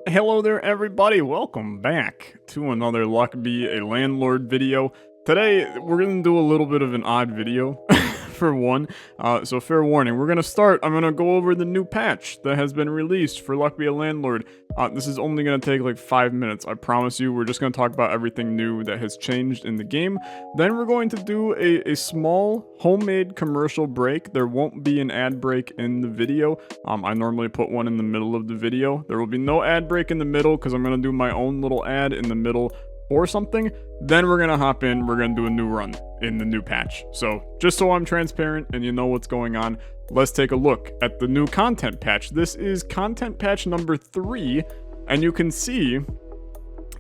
Hello there, everybody. Welcome back to another Luck Be a Landlord video. Today, we're going to do a little bit of an odd video, for one. So fair warning, I'm going to go over the new patch that has been released for Luck Be a Landlord. This is only going to take like 5 minutes, I promise you. We're just going to talk about everything new that has changed in the game. Then we're going to do a small homemade commercial break. There won't be an ad break in the video. I normally put one in the middle of the video. There will be no ad break in the middle because I'm going to do my own little ad in the middle or something. Then we're going to hop in. We're going to do a new run in the new patch. So just so I'm transparent and you know what's going on, let's take a look at the new content patch. This is content patch number 3, and you can see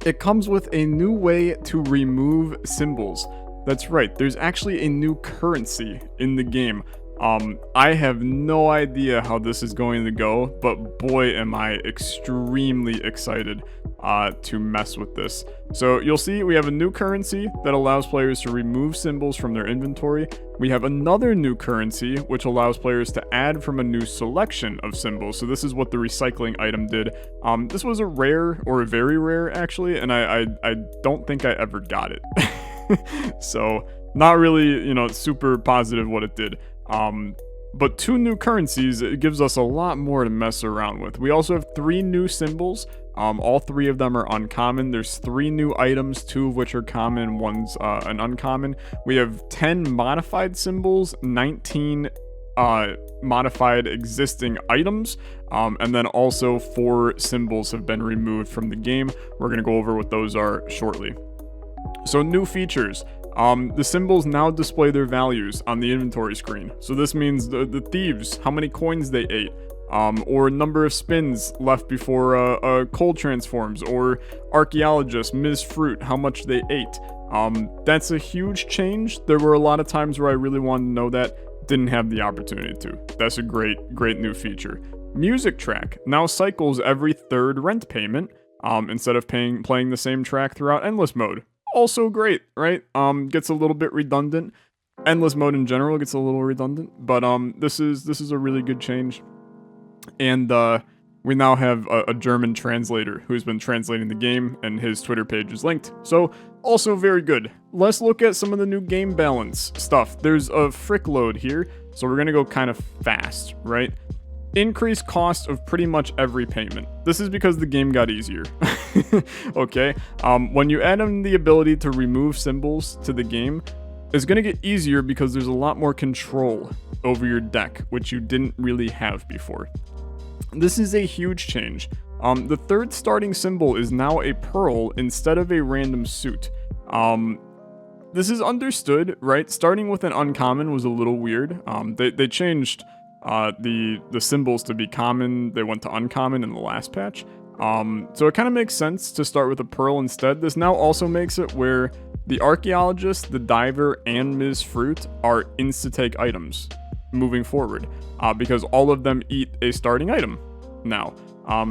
it comes with a new way to remove symbols. That's right, there's actually a new currency in the game. I have no idea how this is going to go, but boy am I extremely excited to mess with this. So you'll see we have a new currency that allows players to remove symbols from their inventory. We have another new currency which allows players to add from a new selection of symbols. So this is what the recycling item did. This was a rare, or a very rare actually, and I don't think I ever got it. So not really, super positive what it did. But 2 new currencies, it gives us a lot more to mess around with. We also have 3 new symbols. All 3 of them are uncommon. There's 3 new items, 2 of which are common, one's an uncommon. We have 10 modified symbols, 19 modified existing items, and then also 4 symbols have been removed from the game. We're going to go over what those are shortly. So new features. The symbols now display their values on the inventory screen. So this means the thieves, how many coins they ate, or number of spins left before a coal transforms, or archaeologists, Ms. Fruit, how much they ate. That's a huge change. There were a lot of times where I really wanted to know that, didn't have the opportunity to. That's a great new feature. Music track now cycles every 3rd rent payment, instead of playing the same track throughout endless mode. Also great, right? Gets a little bit redundant. Endless mode in general gets a little redundant, but this is a really good change. And we now have a German translator who's been translating the game, and his Twitter page is linked. So also very good. Let's look at some of the new game balance stuff. There's a frick load here, so we're gonna go kind of fast, right? Increased cost of pretty much every payment. This is because the game got easier. Okay, when you add in the ability to remove symbols to the game, it's going to get easier because there's a lot more control over your deck, which you didn't really have before. This is a huge change. The 3rd starting symbol is now a pearl instead of a random suit. This is understood, right? Starting with an uncommon was a little weird. They changed the symbols to be common. They went to uncommon in the last patch. So it kind of makes sense to start with a pearl instead. This now also makes it where the archaeologist, the diver, and Ms. Fruit are insta-take items moving forward, because all of them eat a starting item now.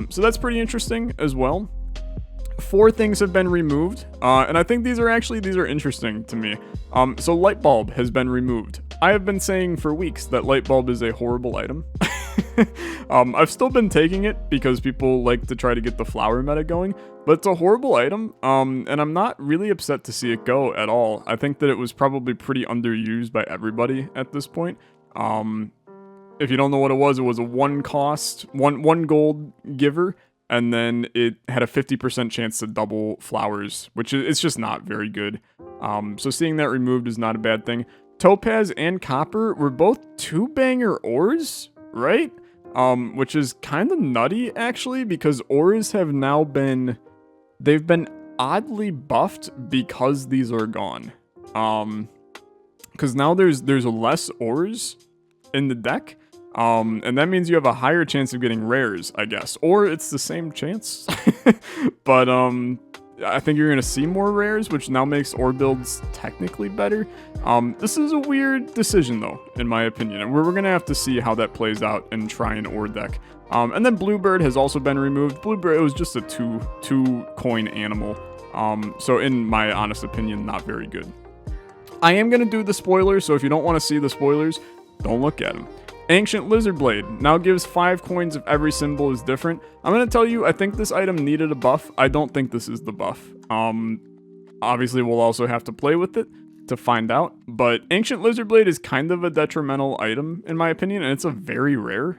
So that's pretty interesting as well. 4 things have been removed, and I think these are interesting to me. So light bulb has been removed. I have been saying for weeks that light bulb is a horrible item. I've still been taking it because people like to try to get the flower meta going, but it's a horrible item, and I'm not really upset to see it go at all. I think that it was probably pretty underused by everybody at this point. If you don't know what it was a 1 cost, one gold giver, and then it had a 50% chance to double flowers, which it's just not very good. So seeing that removed is not a bad thing. Topaz and copper were both 2-banger ores, right? Which is kind of nutty actually, because ores have now been oddly buffed because these are gone. Because now there's less ores in the deck. And that means you have a higher chance of getting rares, I guess. Or it's the same chance. But I think you're going to see more rares, which now makes ore builds technically better. This is a weird decision, though, in my opinion. And we're going to have to see how that plays out and try an ore deck. And then Bluebird has also been removed. Bluebird, it was just a two coin animal. So in my honest opinion, not very good. I am going to do the spoilers, so if you don't want to see the spoilers, don't look at them. Ancient Lizard Blade now gives 5 coins if every symbol is different. I'm going to tell you, I think this item needed a buff. I don't think this is the buff. Obviously, we'll also have to play with it to find out, but Ancient Lizard Blade is kind of a detrimental item, in my opinion, and it's a very rare.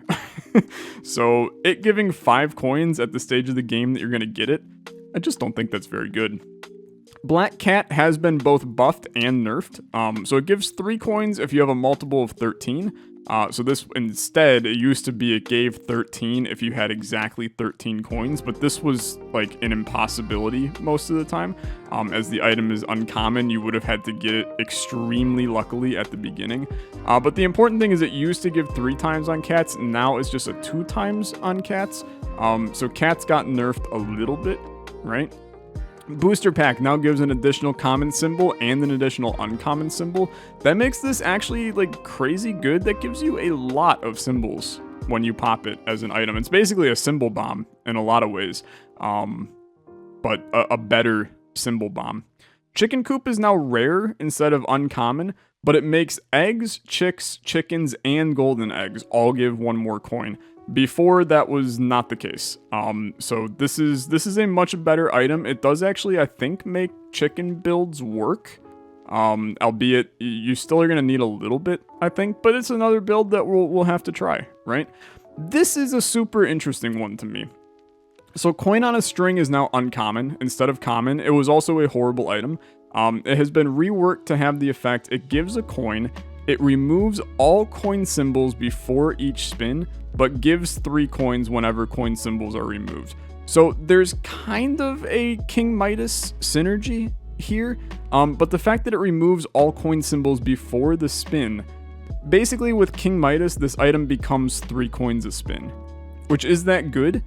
So, it giving 5 coins at the stage of the game that you're going to get it, I just don't think that's very good. Black Cat has been both buffed and nerfed, so it gives 3 coins if you have a multiple of 13. So this, instead, it used to be it gave 13 if you had exactly 13 coins, but this was like an impossibility most of the time. As the item is uncommon, you would have had to get it extremely luckily at the beginning. But the important thing is it used to give 3 times on cats, now it's just a 2 times on cats. So cats got nerfed a little bit, right? Booster Pack now gives an additional common symbol and an additional uncommon symbol. That makes this actually like crazy good. That gives you a lot of symbols when you pop it as an item. It's basically a symbol bomb in a lot of ways, but a better symbol bomb. Chicken Coop is now rare instead of uncommon, but it makes eggs, chicks, chickens, and golden eggs all give 1 more coin. Before, that was not the case. So this is a much better item. It does actually, I think, make chicken builds work. Albeit you still are gonna need a little bit, I think, but it's another build that we'll have to try, right? This is a super interesting one to me. So Coin on a String is now uncommon instead of common. It was also a horrible item. It has been reworked to have the effect, it gives a coin, it removes all coin symbols before each spin, but gives 3 coins whenever coin symbols are removed. So there's kind of a King Midas synergy here, but the fact that it removes all coin symbols before the spin, basically with King Midas, this item becomes 3 coins a spin. Which, is that good?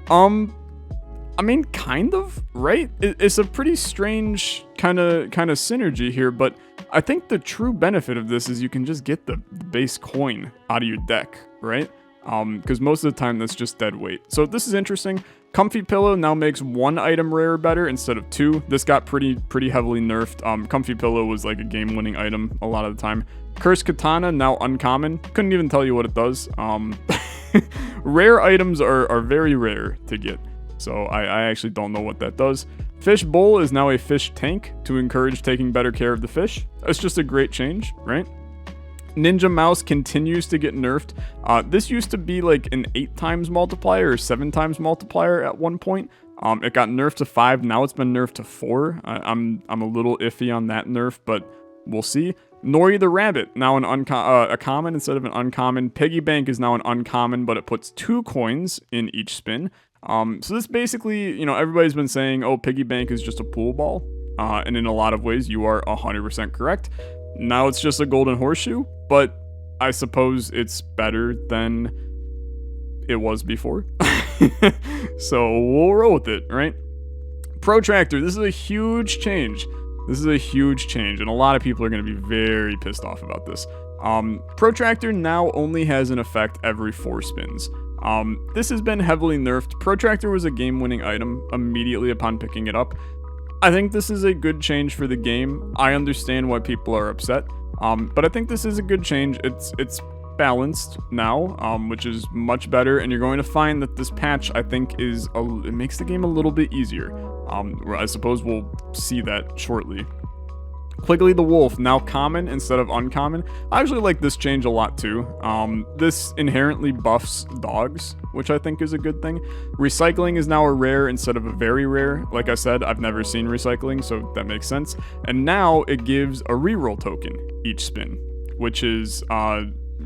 I mean, kind of, right? It's a pretty strange kind of synergy here, but I think the true benefit of this is you can just get the base coin out of your deck, right? Because most of the time that's just dead weight. So this is interesting. Comfy Pillow now makes 1 item rare better instead of 2. This got pretty heavily nerfed. Comfy Pillow was like a game-winning item a lot of the time. Cursed Katana, now uncommon. Couldn't even tell you what it does. Rare items are very rare to get. So I actually don't know what that does. Fish Bowl is now a fish tank to encourage taking better care of the fish. That's just a great change, right? Ninja Mouse continues to get nerfed. This used to be like an 8 times multiplier or 7 times multiplier at one point. It got nerfed to 5. Now it's been nerfed to 4. I'm a little iffy on that nerf, but we'll see. Nori the Rabbit, now a common instead of an uncommon. Piggy Bank is now an uncommon, but it puts 2 coins in each spin. So this basically, you know, everybody's been saying, oh, Piggy Bank is just a pool ball. And in a lot of ways, you are 100% correct. Now it's just a golden horseshoe, but I suppose it's better than it was before. So we'll roll with it, right? Protractor, this is a huge change. This is a huge change, and a lot of people are going to be very pissed off about this. Protractor now only has an effect every 4 spins. This has been heavily nerfed. Protractor was a game-winning item immediately upon picking it up. I think this is a good change for the game. I understand why people are upset, but I think this is a good change. It's balanced now, which is much better, and you're going to find that this patch, I think, it makes the game a little bit easier. I suppose we'll see that shortly. Quigley the Wolf, now common instead of uncommon. I actually like this change a lot too. This inherently buffs dogs, which I think is a good thing. Recycling is now a rare instead of a very rare. Like I said, I've never seen recycling, so that makes sense. And now it gives a reroll token each spin, which is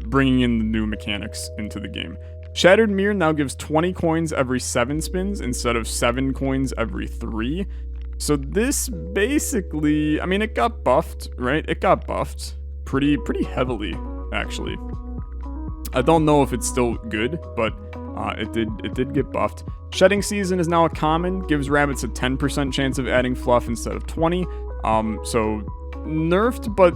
bringing in the new mechanics into the game. Shattered Mirror now gives 20 coins every 7 spins instead of 7 coins every 3. So this basically, I mean, it got buffed, right? It got buffed pretty heavily, actually. I don't know if it's still good, but it did get buffed. Shedding Season is now a common, gives rabbits a 10% chance of adding fluff instead of 20. So nerfed, but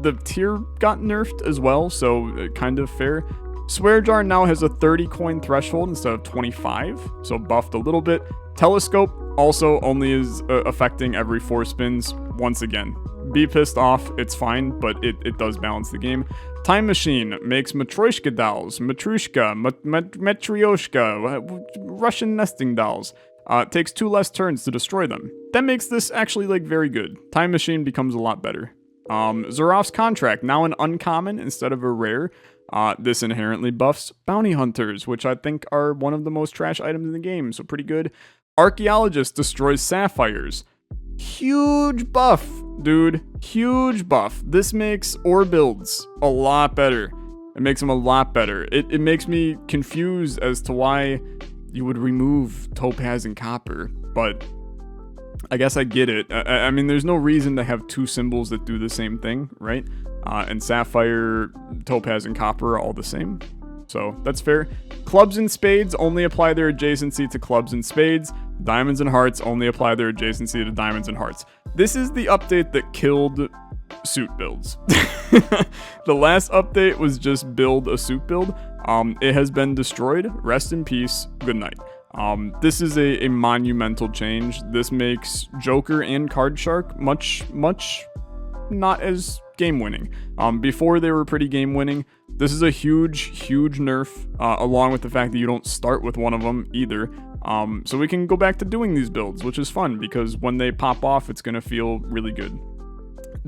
the tier got nerfed as well, so kind of fair. Swear Jar now has a 30 coin threshold instead of 25, so buffed a little bit. Telescope also only is affecting every 4 spins. Once again, be pissed off, it's fine, but it does balance the game. Time Machine makes Matryoshka dolls, Matryoshka, Russian nesting dolls. Takes 2 less turns to destroy them. That makes this actually, like, very good. Time Machine becomes a lot better. Zarof's Contract, now an uncommon instead of a rare. This inherently buffs Bounty Hunters, which I think are one of the most trash items in the game, so pretty good. Archaeologist destroys Sapphires. Huge buff, dude. Huge buff. This makes ore builds a lot better. It makes them a lot better. It makes me confused as to why you would remove Topaz and Copper, but I guess I get it. I mean, there's no reason to have 2 symbols that do the same thing, right? And Sapphire, Topaz, and Copper are all the same. So that's fair. Clubs and Spades only apply their adjacency to Clubs and Spades. Diamonds and Hearts only apply their adjacency to Diamonds and Hearts. This is the update that killed suit builds. The last update was just build a suit build. It has been destroyed. Rest in peace. Good night. This is a monumental change. This makes Joker and Card Shark much not as game winning. Before they were pretty game winning. This is a huge nerf, along with the fact that you don't start with one of them either. So we can go back to doing these builds, which is fun because when they pop off, it's gonna feel really good.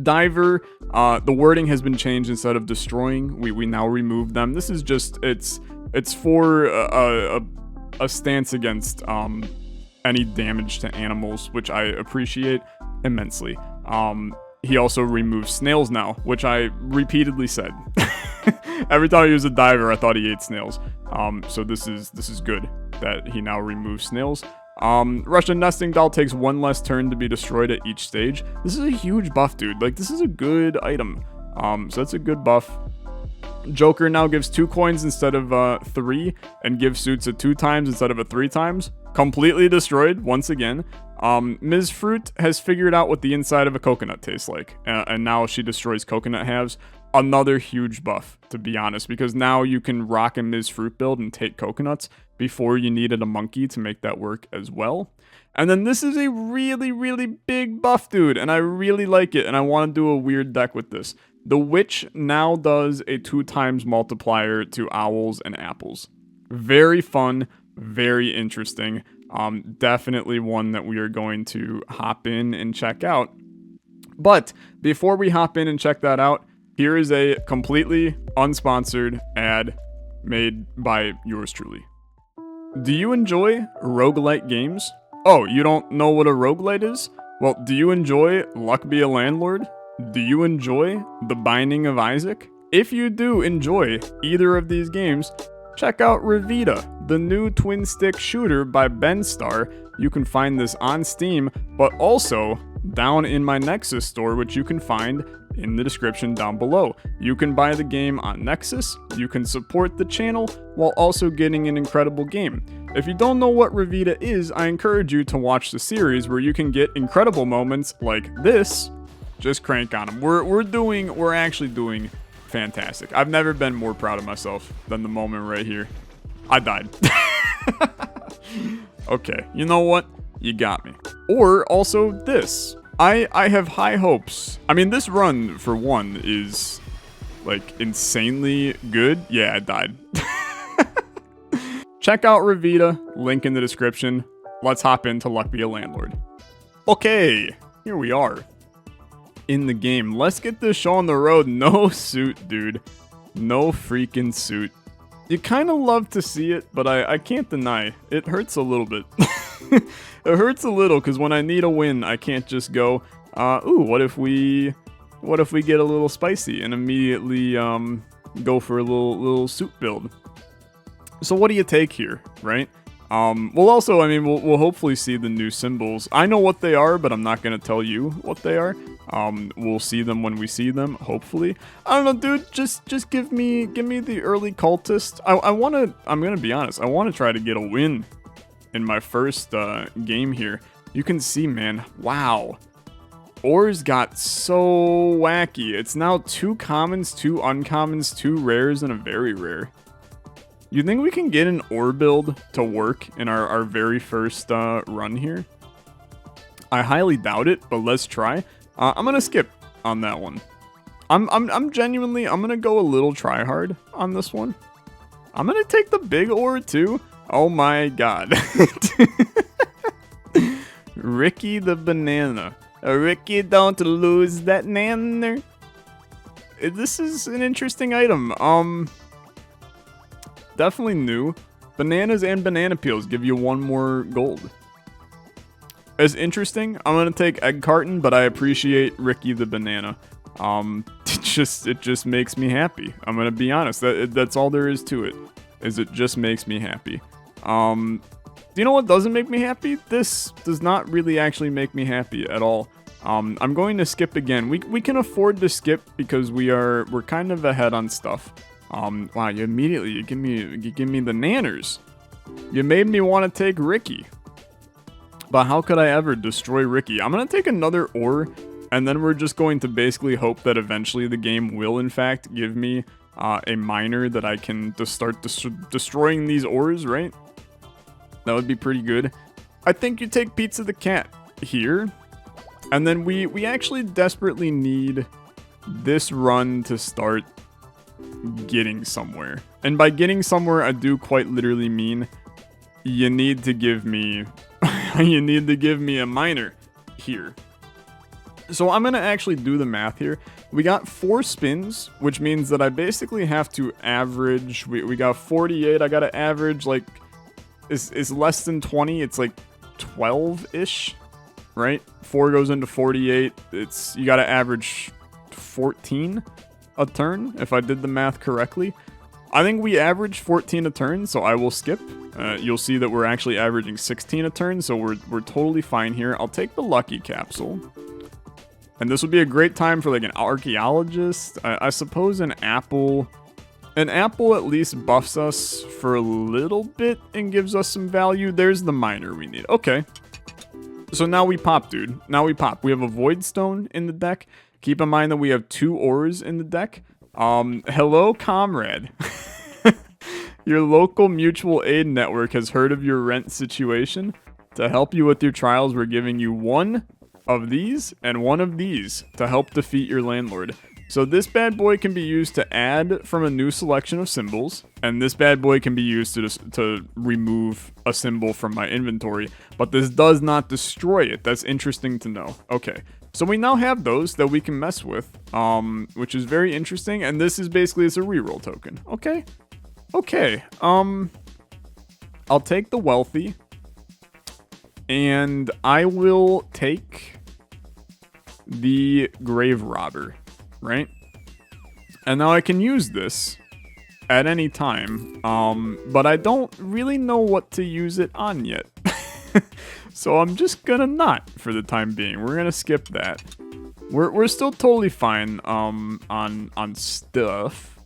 Diver, the wording has been changed. Instead of destroying, we now remove them. This is just, it's for a stance against any damage to animals, which I appreciate immensely. He also removes snails now, which I repeatedly said. Every time he was a diver, I thought he ate snails. So this is good that he now removes snails. Russian nesting doll takes 1 less turn to be destroyed at each stage. This is a huge buff, dude. Like, this is a good item. So that's a good buff. Joker now gives 2 coins instead of 3, and gives suits a 2 times instead of a 3 times. Completely destroyed once again. Ms. Fruit has figured out what the inside of a coconut tastes like, and now she destroys coconut halves. Another huge buff, to be honest, because now you can rock a Ms. Fruit build and take coconuts. Before, you needed a monkey to make that work as well. And then this is a really big buff, dude, and I really like it, and I want to do a weird deck with this. The Witch now does a 2 times multiplier to owls and apples. Very fun, very interesting. Definitely one that we are going to hop in and check out. But before we hop in and check that out, here is a completely unsponsored ad made by yours truly. Do you enjoy roguelite games? Oh, you don't know what a roguelite is? Well, do you enjoy Luck Be a Landlord? Do you enjoy The Binding of Isaac? If you do enjoy either of these games, check out Revita, the new twin-stick shooter by Benstar. You can find this on Steam, but also down in my Nexus store, which you can find in the description down below. You can buy the game on Nexus, you can support the channel, while also getting an incredible game. If you don't know what Revita is, I encourage you to watch the series where you can get incredible moments like this. Just crank on them. We're actually doing fantastic. I've never been more proud of myself than the moment right here. I died. Okay, you know what? You got me. Or also this. I have high hopes. I mean, this run, for one, is, like, insanely good. Yeah, I died. Check out Revita, link in the description. Let's hop into Luck Be a Landlord. Okay, here we are. In the game. Let's get this show on the road. No suit, dude. No freaking suit. You kind of love to see it, but I can't deny. It hurts a little bit. It hurts a little, because when I need a win, I can't just go, ooh, what if we get a little spicy and immediately go for a little suit build. So what do you take here, right? We'll also, I mean, we'll hopefully see the new symbols. I know what they are, but I'm not going to tell you what they are. We'll see them when we see them, hopefully. I don't know, dude, just give me the early cultist. I'm going to be honest, I want to try to get a win in my first game here. You can see, man, wow. Ores got so wacky. It's now 2 commons, 2 uncommons, 2 rares, and a very rare. You think we can get an ore build to work in our very first run here? I highly doubt it, but let's try. I'm going to skip on that one. I'm genuinely, I'm gonna go a little try hard on this one. I'm gonna take the big ore too. Oh my god. Ricky the banana. Ricky, don't lose that nanner. This is an interesting item. Definitely new. Bananas and banana peels give you 1 more gold. It's interesting. I'm gonna take egg carton, but I appreciate Ricky the banana. It just makes me happy. I'm gonna be honest. That's all there is to it. Is it just makes me happy. You know what doesn't make me happy? This does not really actually make me happy at all. I'm going to skip again. We can afford to skip because we're kind of ahead on stuff. Wow, you give me the nanners. You made me want to take Ricky. But how could I ever destroy Ricky? I'm gonna take another ore, and then we're just going to basically hope that eventually the game will in fact give me a miner that I can just start destroying these ores, right? That would be pretty good. I think you take Pizza the Cat here. And then we actually desperately need this run to start getting somewhere. And by getting somewhere, I do quite literally mean you need to give me a miner here. So I'm gonna actually do the math here. We got 4 spins, which means that I basically have to average. We got 48. I gotta average like is less than 20. It's like 12-ish, right? 4 goes into 48. You gotta average 14 a turn if I did the math correctly. I think we average 14 a turn, so I will skip. You'll see that we're actually averaging 16 a turn, so we're totally fine here. I'll take the lucky capsule. And this would be a great time for like an archaeologist. I suppose an apple. An apple at least buffs us for a little bit and gives us some value. There's the miner we need. Okay. So now we pop, dude. Now we pop. We have a void stone in the deck. Keep in mind that we have 2 ores in the deck. Hello, comrade. Your local mutual aid network has heard of your rent situation. To help you with your trials, we're giving you 1 of these and 1 of these to help defeat your landlord. So this bad boy can be used to add from a new selection of symbols, and this bad boy can be used to remove a symbol from my inventory, but this does not destroy it. That's interesting to know. Okay, so we now have those that we can mess with, which is very interesting, and this is basically, it's a reroll token. Okay, okay, I'll take the wealthy, and I will take the grave robber. Right? And now I can use this at any time, but I don't really know what to use it on yet. So I'm just gonna not for the time being. We're gonna skip that. We're still totally fine on stuff.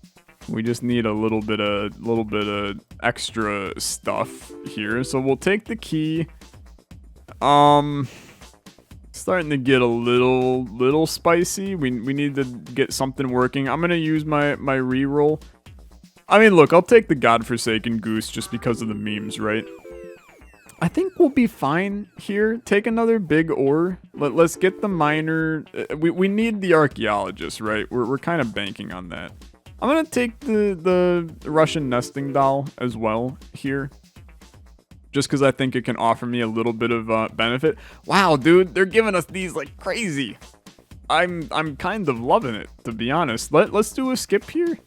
We just need a little bit of extra stuff here. So we'll take the key. Starting to get a little spicy. We need to get something working. I'm gonna use my reroll. I mean, look, I'll take the godforsaken goose just because of the memes, right? I think we'll be fine here. Take another big ore. Let's get the miner. We need the archaeologist, right? We're kind of banking on that. I'm gonna take the Russian nesting doll as well here. Just because I think it can offer me a little bit of benefit. Wow, dude, they're giving us these like crazy. I'm kind of loving it, to be honest. Let's do a skip here.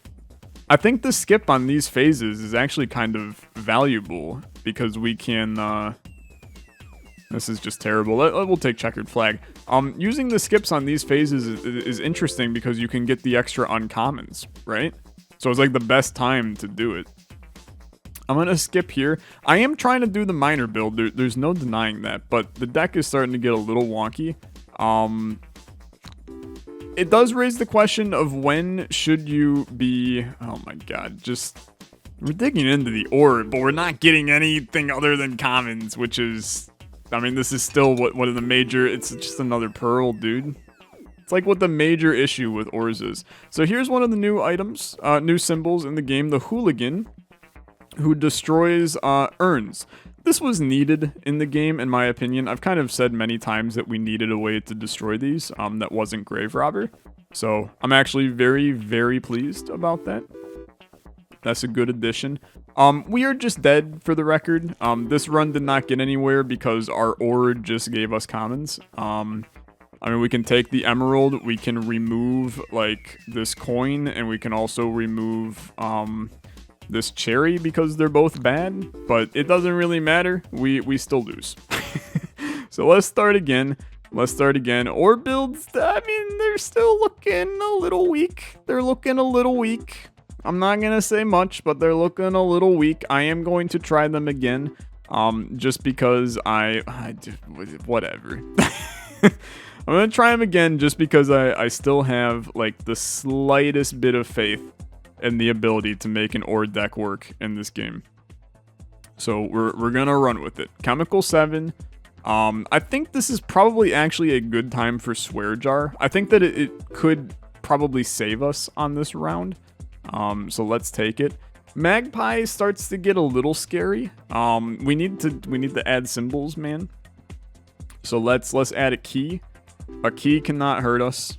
I think the skip on these phases is actually kind of valuable because we can. This is just terrible. We'll take checkered flag. Using the skips on these phases is interesting because you can get the extra uncommons, right? So it's like the best time to do it. I'm going to skip here. I am trying to do the miner build. There's no denying that, but the deck is starting to get a little wonky. It does raise the question of when should you be... Oh my god, we're digging into the ore, but we're not getting anything other than commons, which is... I mean, this is still what the major... It's just another pearl, dude. It's like what the major issue with ores is. So here's one of the new items, new symbols in the game, the hooligan, who destroys urns. this was needed in the game, in my opinion. I've kind of said many times that we needed a way to destroy these that wasn't Grave Robber. So I'm actually very, very pleased about that. That's a good addition. We are just dead, for the record. This run did not get anywhere because our ore just gave us commons. I mean, we can take the emerald, we can remove, like, this coin, and we can also remove, this cherry because they're both bad, but it doesn't really matter. We still lose. So let's start again. Let's start again. Ore builds, I mean, they're still looking a little weak. They're looking a little weak. I'm not gonna say much, but they're looking a little weak. I am going to try them again, just because whatever. I'm gonna try them again just because I still have, like, the slightest bit of faith in the ability to make an ore deck work in this game. So we're gonna run with it. Chemical 7. I think this is probably actually a good time for Swear Jar. I think that it could probably save us on this round. So let's take it. Magpie starts to get a little scary. We need to add symbols, man. So let's add a key. A key cannot hurt us.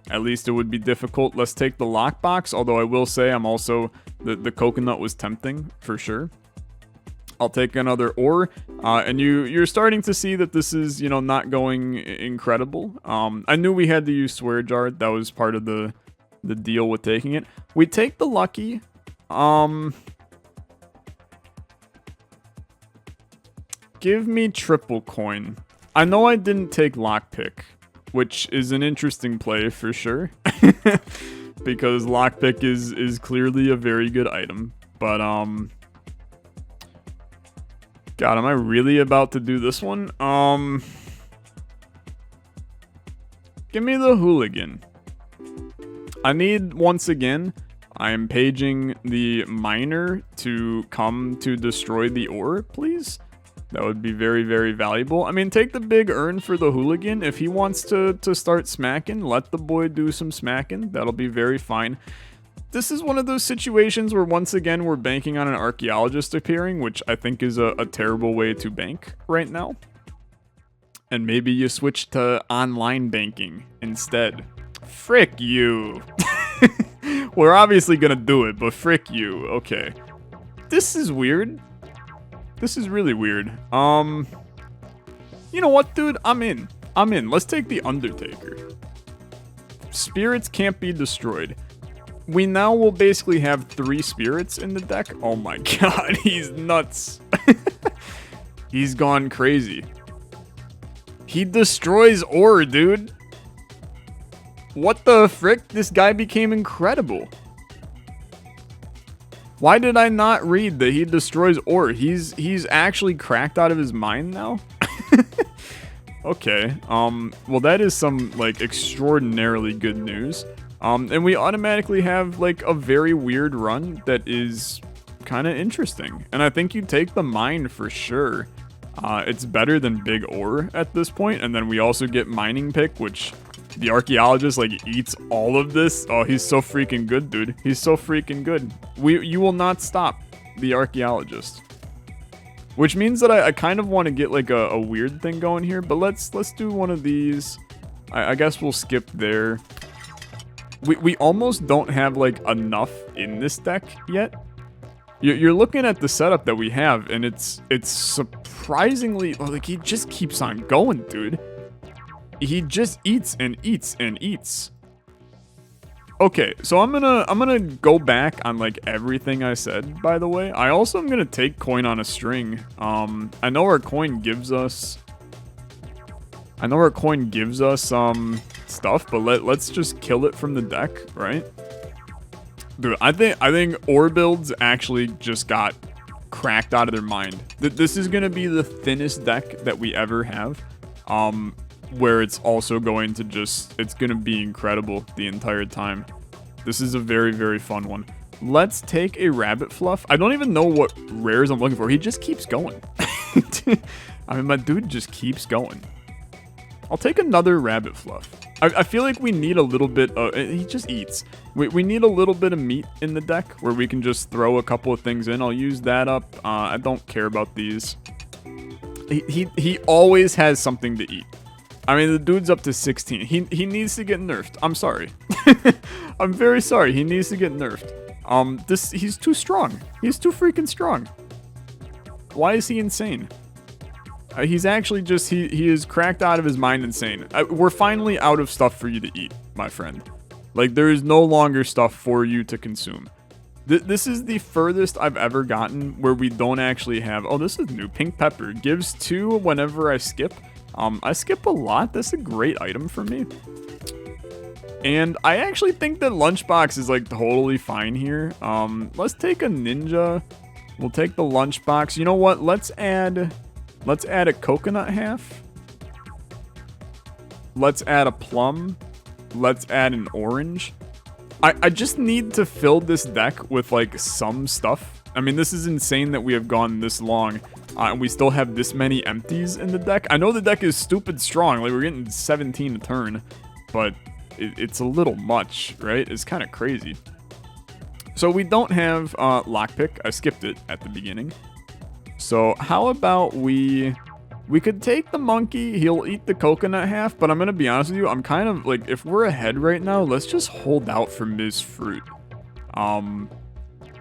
At least it would be difficult. Let's take the lockbox, although I will say I'm also the coconut was tempting for sure. I'll take another ore, and you're starting to see that this is, you know, not going incredible. I knew we had to use Swear Jar. That was part of the deal with taking it. We take the lucky. Give me triple coin. I know I didn't take lockpick, which is an interesting play for sure. Because lockpick is clearly a very good item. But God, am I really about to do this one? Give me the hooligan. I need, once again, I am paging the miner to come to destroy the ore, please. That would be very, very valuable. I mean, take the big urn for the hooligan. If he wants to start smacking, let the boy do some smacking. That'll be very fine. This is one of those situations where, once again, we're banking on an archaeologist appearing, which I think is a terrible way to bank right now. And maybe you switch to online banking instead. Frick you. We're obviously gonna do it, but frick you. Okay. This is weird. This is really weird. You know what, dude? I'm in. Let's take the Undertaker. Spirits can't be destroyed. We now will basically have 3 spirits in the deck. Oh my god, he's nuts. He's gone crazy. He destroys ore, dude. What the frick? This guy became incredible. Why did I not read that he destroys ore? He's actually cracked out of his mind now? Okay. Well, that is some, like, extraordinarily good news. And we automatically have, like, a very weird run that is kind of interesting. And I think you take the mine for sure. It's better than big ore at this point. And then we also get mining pick, which the archaeologist, like, eats all of this. Oh, he's so freaking good, dude. He's so freaking good. You will not stop the archaeologist. Which means that I kind of want to get, like, a weird thing going here. But let's do one of these. I guess we'll skip there. We almost don't have, like, enough in this deck yet. You're looking at the setup that we have, and it's surprisingly, like, he just keeps on going, dude. He just eats and eats and eats. Okay, so I'm gonna go back on, like, everything I said, by the way. I also am gonna take coin on a string. I know our coin gives us stuff, but let's just kill it from the deck, right? Dude, I think ore builds actually just got cracked out of their mind. This is gonna be the thinnest deck that we ever have. Where it's also going to it's gonna be incredible the entire time. This is a very, very fun one. Let's take a rabbit fluff. I don't even know what rares I'm looking for. He just keeps going. I mean, my dude just keeps going. I'll take another rabbit fluff. I feel like we need a little bit of... He just eats. We need a little bit of meat in the deck where we can just throw a couple of things in. I'll use that up. I don't care about these. He always has something to eat. I mean, the dude's up to 16. He needs to get nerfed. I'm sorry. I'm very sorry. He needs to get nerfed. He's too strong. He's too freaking strong. Why is he insane? He's actually just, he is cracked out of his mind insane. We're finally out of stuff for you to eat, my friend. Like, there is no longer stuff for you to consume. This is the furthest I've ever gotten where we don't actually have... Oh, this is new. Pink pepper. Gives 2 whenever I skip. I skip a lot. That's a great item for me. And I actually think that lunchbox is, like, totally fine here. Let's take a ninja. We'll take the lunchbox. You know what? Let's add a coconut half. Let's add a plum. Let's add an orange. I just need to fill this deck with, like, some stuff. I mean, this is insane that we have gone this long. And we still have this many empties in the deck. I know the deck is stupid strong. Like, we're getting 17 a turn. But it's a little much, right? It's kind of crazy. So we don't have lockpick. I skipped it at the beginning. So how about we could take the monkey. He'll eat the coconut half, but I'm going to be honest with you. I'm kind of like, if we're ahead right now, let's just hold out for Ms. Fruit.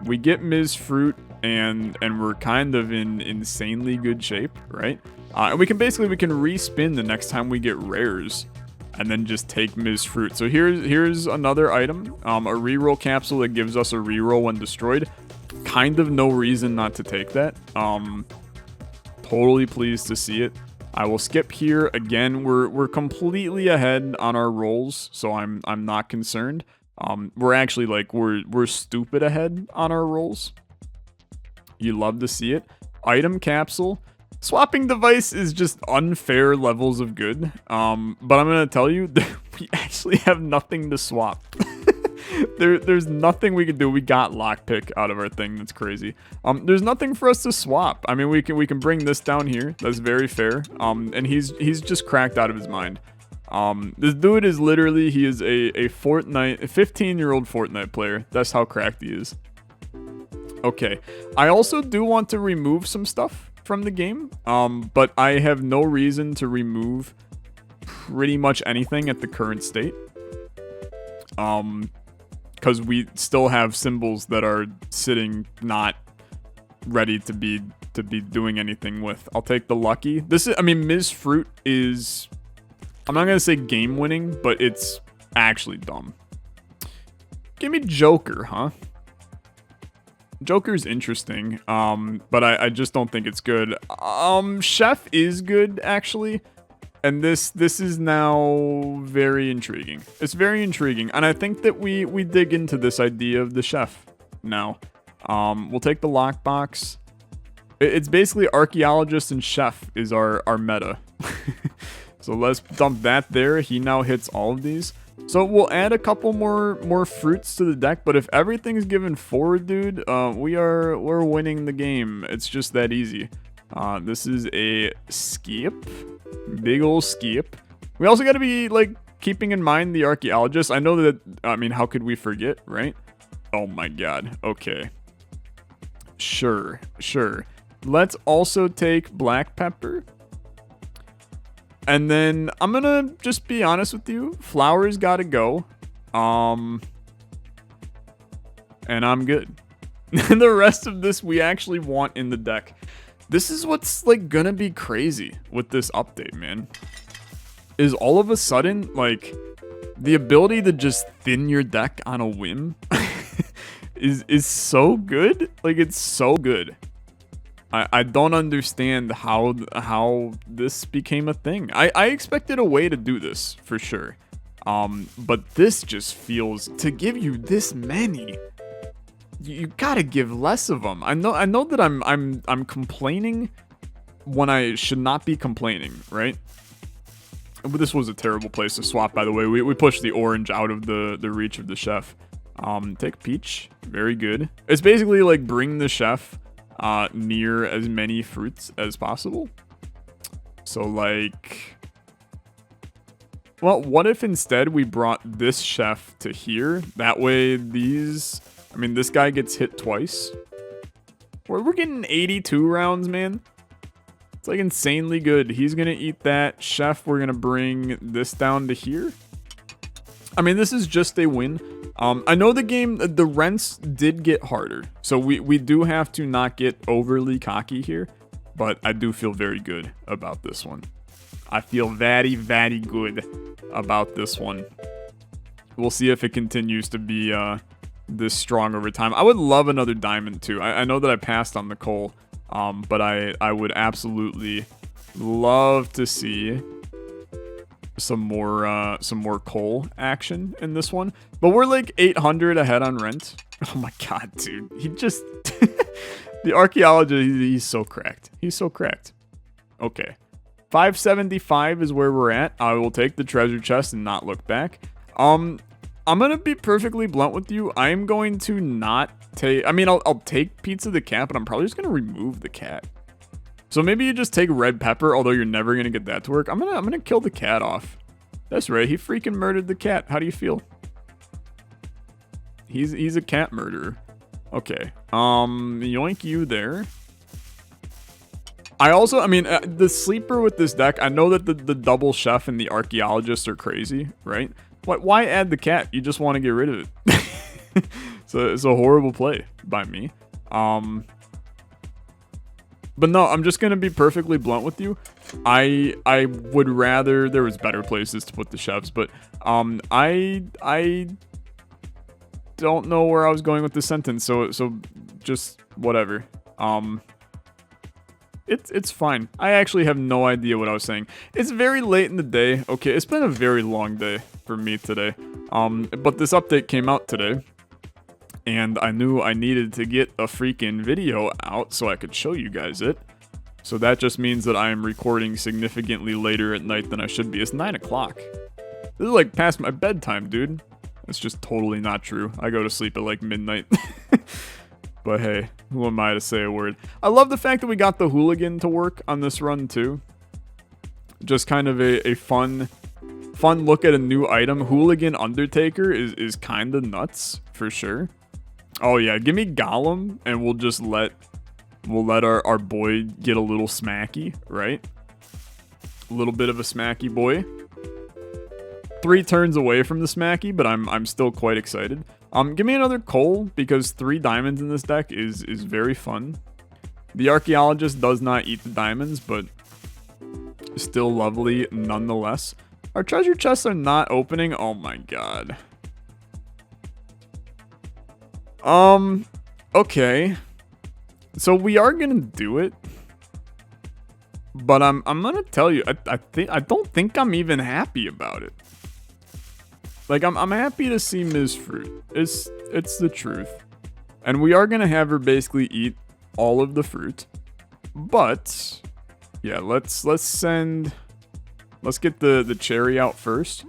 We get Ms. Fruit and we're kind of in insanely good shape, right? And we can respin the next time we get rares and then just take Ms. Fruit. So here's another item, a reroll capsule that gives us a reroll when destroyed. Kind of no reason not to take that. Totally pleased to see it. I will skip here. Again, we're completely ahead on our rolls, so I'm not concerned. We're actually like we're stupid ahead on our rolls. You love to see it. Item capsule. Swapping device is just unfair levels of good. But I'm gonna tell you that we actually have nothing to swap. There's nothing we can do. We got lockpick out of our thing. That's crazy. There's nothing for us to swap. I mean, we can bring this down here. That's very fair. And he's just cracked out of his mind. This dude is literally, he is a 15-year-old Fortnite player. That's how cracked he is. Okay. I also do want to remove some stuff from the game. But I have no reason to remove pretty much anything at the current state. Because we still have symbols that are sitting not ready to be doing anything with. I'll take the lucky. This is, I mean, Ms. Fruit is, I'm not gonna say game winning, but it's actually dumb. Give me Joker, huh? Joker's interesting, but I just don't think it's good. Chef is good, actually. And this is now very intriguing. It's very intriguing, and I think that we dig into this idea of the chef now. We'll take the lockbox. It's basically archaeologist and chef is our meta. So let's dump that there. He now hits all of these. So we'll add a couple more fruits to the deck, but if everything's given forward, dude, we're winning the game. It's just that easy. This is a skip. Big ol' skip. We also got to be, like, keeping in mind the archaeologist. I know that, I mean, how could we forget, right? Oh my god. Okay. Sure. Let's also take black pepper. And then, I'm gonna just be honest with you. Flowers gotta go. And I'm good. The rest of this we actually want in the deck. This is what's, like, gonna be crazy with this update, man. Is all of a sudden, like, the ability to just thin your deck on a whim is so good. Like, it's so good. I don't understand how this became a thing. I expected a way to do this, for sure. But this just feels, to give you this many, you gotta give less of them. I know that I'm complaining when I should not be complaining, right? But this was a terrible place to swap, by the way. We pushed the orange out of the reach of the chef. Take peach. Very good. It's basically like bring the chef near as many fruits as possible. So, like, Well, what if instead we brought this chef to here? That way these... I mean, this guy gets hit twice. We're getting 82 rounds, man. It's like insanely good. He's going to eat that. Chef, we're going to bring this down to here. I mean, this is just a win. I know the game, the rents did get harder. So we do have to not get overly cocky here. But I do feel very good about this one. I feel very, very good about this one. We'll see if it continues to be this strong over time. I would love another diamond too. I know that I passed on the coal, but I would absolutely love to see some more coal action in this one. But we're like 800 ahead on rent. Oh my god, dude. He just... The archaeologist, he's so cracked. He's so cracked. Okay. 575 is where we're at. I will take the treasure chest and not look back. I'm gonna be perfectly blunt with you. I'm going to not take... I mean, I'll take Pizza the cat, but I'm probably just gonna remove the cat. So maybe you just take red pepper, although you're never gonna get that to work. I'm gonna kill the cat off. That's right. He freaking murdered the cat. How do you feel? He's a cat murderer. Okay. Yoink you there. I mean, the sleeper with this deck, I know that the double chef and the archaeologist are crazy, right? Why add the cat? You just want to get rid of it. So it's a horrible play by me. But no, I'm just gonna be perfectly blunt with you. I would rather there was better places to put the chefs, but I don't know where I was going with this sentence, so just whatever. It's fine. I actually have no idea what I was saying. It's very late in the day. Okay, it's been a very long day for me today. But this update came out today, and I knew I needed to get a freaking video out so I could show you guys it. So that just means that I am recording significantly later at night than I should be. It's 9 o'clock. This is like past my bedtime, dude. That's just totally not true. I go to sleep at like midnight. But hey, who am I to say a word? I love the fact that we got the hooligan to work on this run too. Just kind of a fun look at a new item. Hooligan Undertaker is kind of nuts for sure. Oh yeah, give me Golem and we'll just let our boy get a little smacky, right? A little bit of a smacky boy. 3 turns away from the smacky, but I'm still quite excited. Give me another coal, because 3 diamonds in this deck is very fun. The archaeologist does not eat the diamonds, but still lovely nonetheless. Our treasure chests are not opening. Oh my god. Okay. So we are gonna do it. But I'm gonna tell you, I don't think I'm even happy about it. Like, I'm happy to see Ms. Fruit. It's the truth. And we are gonna have her basically eat all of the fruit. But yeah, let's get the cherry out first.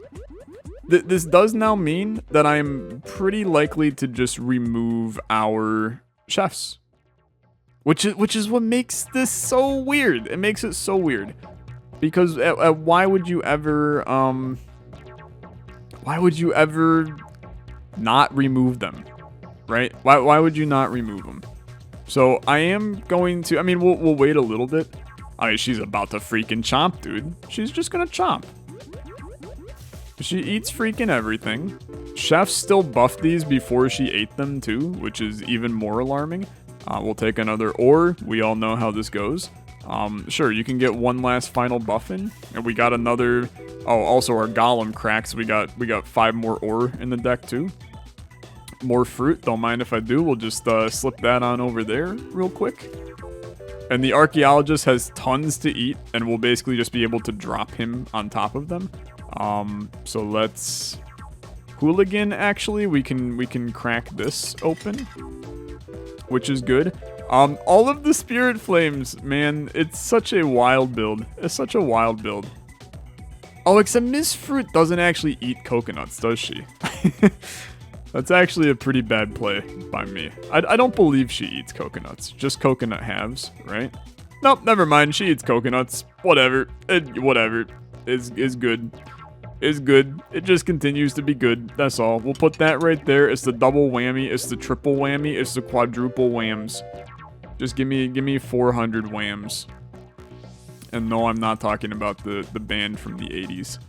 This does now mean that I'm pretty likely to just remove our chefs. Which is what makes this so weird. It makes it so weird. Because why would you ever not remove them, right? Why would you not remove them? So I am going to, I mean, we'll wait a little bit. I mean, she's about to freaking chomp, dude. She's just gonna chomp. She eats freaking everything. Chefs still buffed these before she ate them too, which is even more alarming. We'll take another ore. We all know how this goes. Sure, you can get one last final buff in. And we got another... Oh, also our golem cracks. We got 5 more ore in the deck too. More fruit. Don't mind if I do. We'll just slip that on over there real quick. And the archaeologist has tons to eat, and we'll basically just be able to drop him on top of them. So let's... Hooligan, actually, we can crack this open, which is good. All of the spirit flames, man, it's such a wild build. It's such a wild build. Oh, except Miss Fruit doesn't actually eat coconuts, does she? That's actually a pretty bad play by me. I don't believe she eats coconuts. Just coconut halves, right? Nope, never mind. She eats coconuts. Whatever. Whatever. Is good. is good. It just continues to be good. That's all. We'll put that right there. It's the double whammy. It's the triple whammy. It's the quadruple whams. Just give me 400 whams. And no, I'm not talking about the band from the 80s.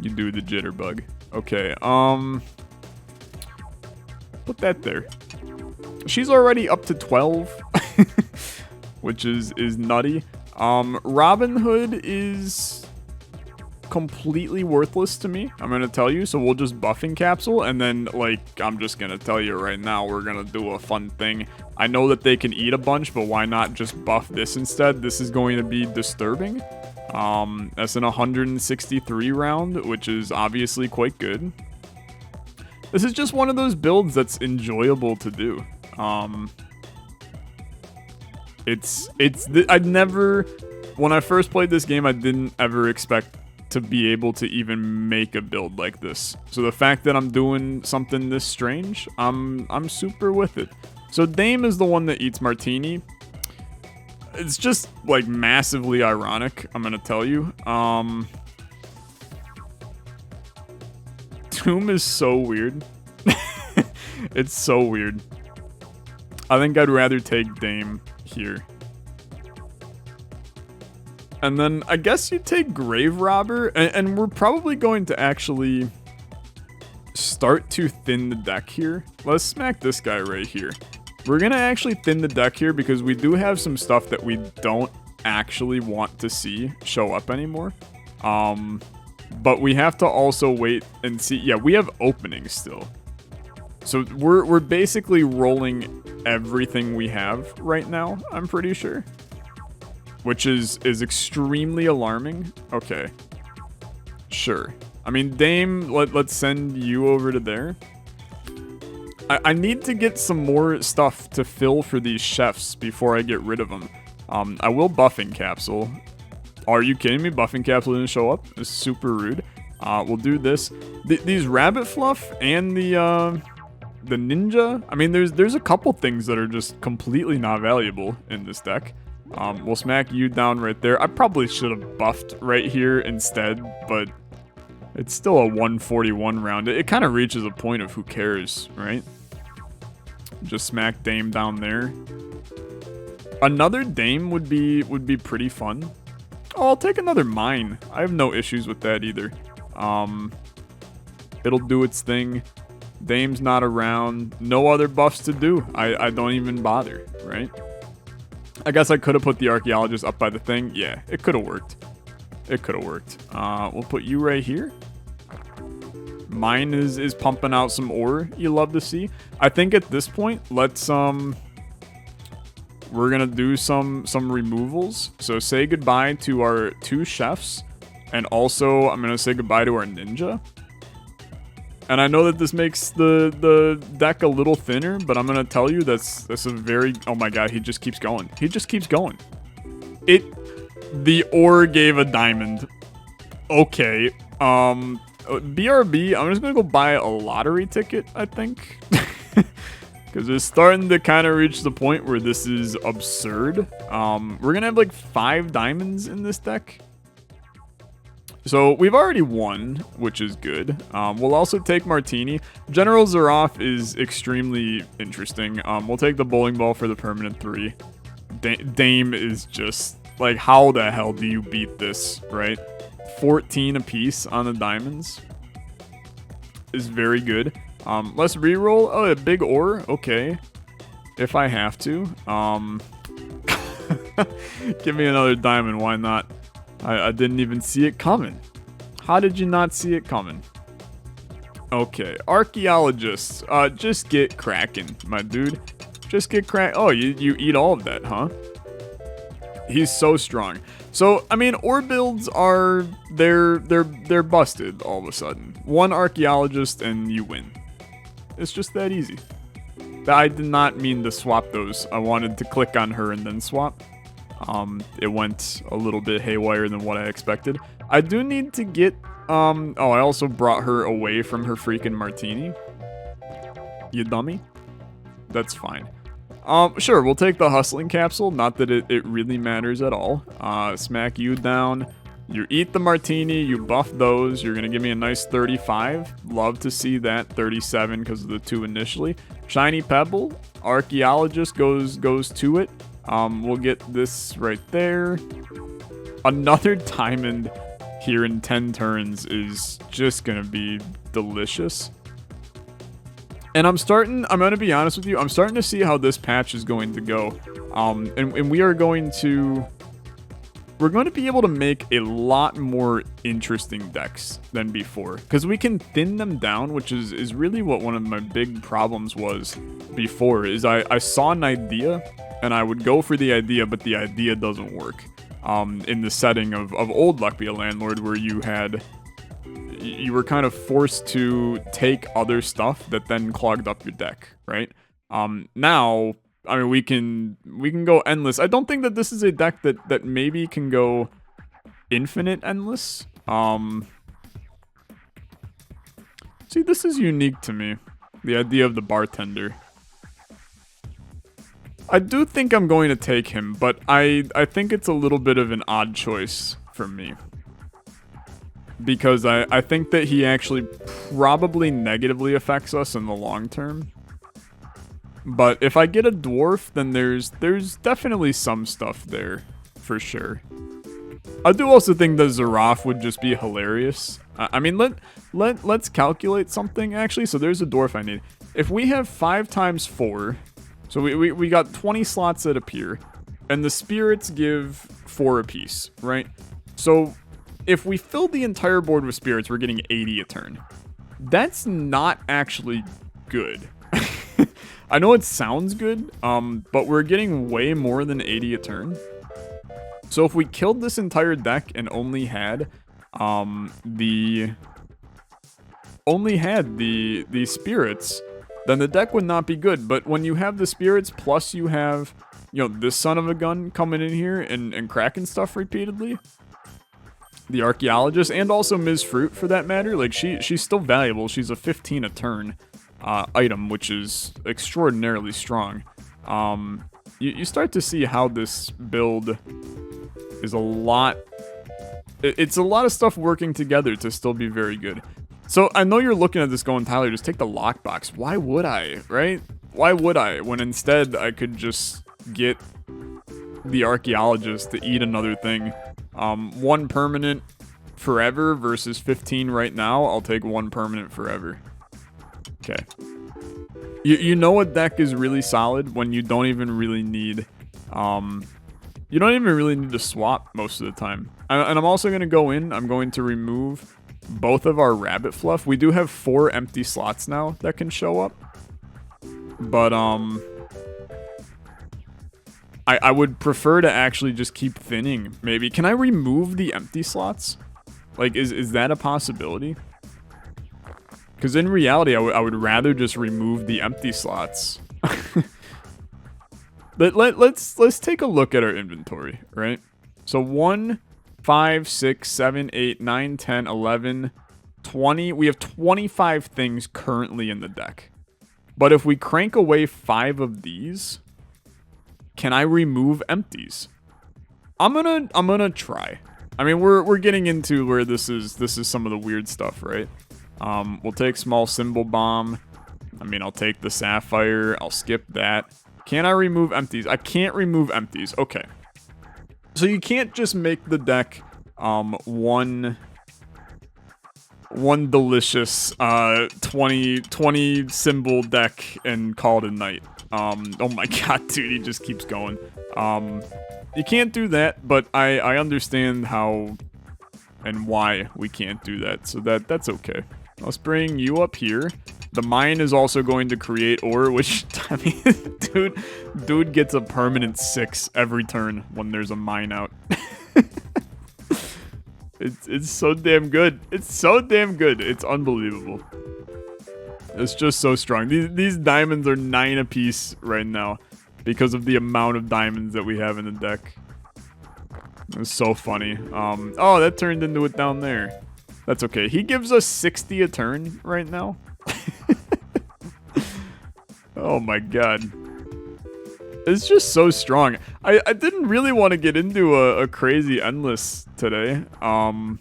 You do the jitterbug. Okay, put that there. She's already up to 12, which is nutty. Robin Hood is completely worthless to me, I'm gonna tell you, so we'll just buffing capsule, and then, like, I'm just gonna tell you right now, we're gonna do a fun thing. I know that they can eat a bunch, but why not just buff this instead? This is going to be disturbing. That's an 163 round, which is obviously quite good. This is just one of those builds that's enjoyable to do. I'd never, when I first played this game, I didn't ever expect to be able to even make a build like this. So the fact that I'm doing something this strange, I'm super with it. So Dame is the one that eats Martini. It's just, like, massively ironic, I'm gonna tell you. Tomb is so weird. It's so weird. I think I'd rather take Dame here. And then I guess you take Grave Robber, and we're probably going to actually start to thin the deck here. Let's smack this guy right here. We're gonna actually thin the deck here because we do have some stuff that we don't actually want to see show up anymore. But we have to also wait and see. Yeah, we have openings still. So we're basically rolling everything we have right now, I'm pretty sure. Which is extremely alarming. Okay. Sure. I mean, Dame, let's send you over to there. I need to get some more stuff to fill for these chefs before I get rid of them. I will buffing capsule. Are you kidding me? Buffing capsule didn't show up? It's super rude. We'll do this. These rabbit fluff and the ninja. I mean, there's a couple things that are just completely not valuable in this deck. We'll smack you down right there. I probably should have buffed right here instead, but it's still a 141 round. It kind of reaches a point of who cares, right? Just smack Dame down there. Another Dame would be pretty fun. Oh, I'll take another mine. I have no issues with that either. It'll do its thing. Dame's not around. No other buffs to do. I don't even bother, right? I guess I could have put the archaeologist up by the thing. Yeah, it could have worked. It could have worked. We'll put you right here. Mine is pumping out some ore you love to see. I think at this point, let's we're gonna do some removals. So say goodbye to our 2 chefs, and also I'm gonna say goodbye to our ninja. And I know that this makes the deck a little thinner, but I'm gonna tell you that's a very, oh my god, he just keeps going. He just keeps going. The ore gave a diamond. Okay. BRB, I'm just gonna go buy a lottery ticket, I think. Because it's starting to kind of reach the point where this is absurd. We're gonna have like 5 diamonds in this deck. So we've already won, which is good. We'll also take Martini. General Zaroff is extremely interesting. We'll take the bowling ball for the permanent 3. Dame is just, like, how the hell do you beat this, right? 14 apiece on the diamonds is very good. Let's reroll. Oh, a big ore. Okay. If I have to. Give me another diamond. Why not? I didn't even see it coming. How did you not see it coming? Okay, archaeologists, just get cracking, my dude. Just get crack. Oh, you eat all of that, huh? He's so strong. So, I mean, ore builds are, they're busted all of a sudden. 1 archaeologist and you win. It's just that easy. I did not mean to swap those. I wanted to click on her and then swap. It went a little bit haywire than what I expected. I do need to get, oh, I also brought her away from her freaking martini. You dummy. That's fine. Sure, we'll take the hustling capsule. Not that it really matters at all. Smack you down. You eat the martini, you buff those, you're going to give me a nice 35. Love to see that. 37 because of the 2 initially. Shiny Pebble, Archaeologist goes to it. We'll get this right there. Another diamond here in 10 turns is just going to be delicious. And I'm going to be honest with you, I'm starting to see how this patch is going to go. And we're going to be able to make a lot more interesting decks than before. Because we can thin them down, which is really what one of my big problems was before, is I saw an idea, and I would go for the idea, but the idea doesn't work. In the setting of old Luck Be a Landlord, where you were kind of forced to take other stuff that then clogged up your deck, right? Now, I mean, we can go endless. I don't think that this is a deck that maybe can go infinite endless. See, this is unique to me, the idea of the bartender. I do think I'm going to take him, but I think it's a little bit of an odd choice for me. Because I think that he actually probably negatively affects us in the long term. But if I get a dwarf, then there's definitely some stuff there, for sure. I do also think that Zaraf would just be hilarious. I mean, let's calculate something, actually. So there's a dwarf I need. If we have 5 times 4, so we got 20 slots that appear, and the spirits give 4 apiece, right? So if we fill the entire board with spirits, we're getting 80 a turn. That's not actually good. I know it sounds good, but we're getting way more than 80 a turn. So if we killed this entire deck and only had the spirits, then the deck would not be good. But when you have the spirits, plus you have, you know, this son of a gun coming in here and cracking stuff repeatedly, the Archaeologist, and also Ms. Fruit for that matter, like she's still valuable. She's a 15 a turn item, which is extraordinarily strong. You start to see how this build is a lot. It's a lot of stuff working together to still be very good. So I know you're looking at this going, Tyler, just take the lockbox. Why would I, right? Why would I, when instead I could just get the Archaeologist to eat another thing? 1 permanent forever versus 15 right now. I'll take 1 permanent forever. Okay. You know what deck is really solid when you don't even really need, you don't even really need to swap most of the time. And I'm also going to go in, I'm going to remove both of our rabbit fluff. We do have 4 empty slots now that can show up. But, I would prefer to actually just keep thinning, maybe. Can I remove the empty slots? Like, is that a possibility? Because in reality, I would rather just remove the empty slots. Let's take a look at our inventory, right? So 1, 5, 6, 7, 8, 9, 10, 11, 20. We have 25 things currently in the deck. But if we crank away 5 of these, can I remove empties? I'm gonna try. I mean, we're getting into where this is some of the weird stuff, right? We'll take Small Symbol Bomb. I mean, I'll take the Sapphire. I'll skip that. Can I remove empties? I can't remove empties. Okay. So you can't just make the deck one delicious 20 symbol deck and call it a night. Oh my god, dude, he just keeps going. You can't do that, but I understand how and why we can't do that, so that's okay. Let's bring you up here. The mine is also going to create ore, which, I mean, dude gets a permanent 6 every turn when there's a mine out. It's so damn good. It's so damn good. It's unbelievable. It's just so strong. These diamonds are 9 apiece right now because of the amount of diamonds that we have in the deck. It's so funny. Oh, that turned into it down there. That's okay. He gives us 60 a turn right now. Oh my god. It's just so strong. I didn't really want to get into a crazy endless today. Oh,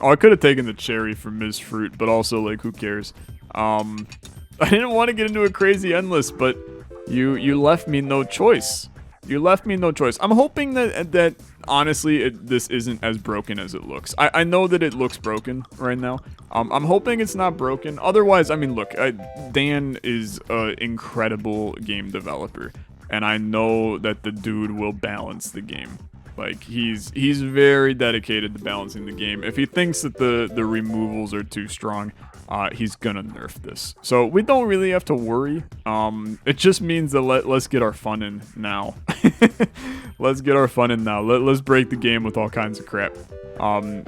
I could have taken the cherry for Ms. Fruit, but also, like, who cares? I didn't want to get into a crazy endless, but you left me no choice. You left me no choice. I'm hoping that honestly, this isn't as broken as it looks. I know that it looks broken right now. I'm hoping it's not broken. Otherwise, I mean, look, Dan is an incredible game developer. And I know that the dude will balance the game. Like, he's very dedicated to balancing the game. If he thinks that the removals are too strong, he's gonna nerf this. So we don't really have to worry. It just means that let's get our fun in now. Let's get our fun in now. Let's break the game with all kinds of crap.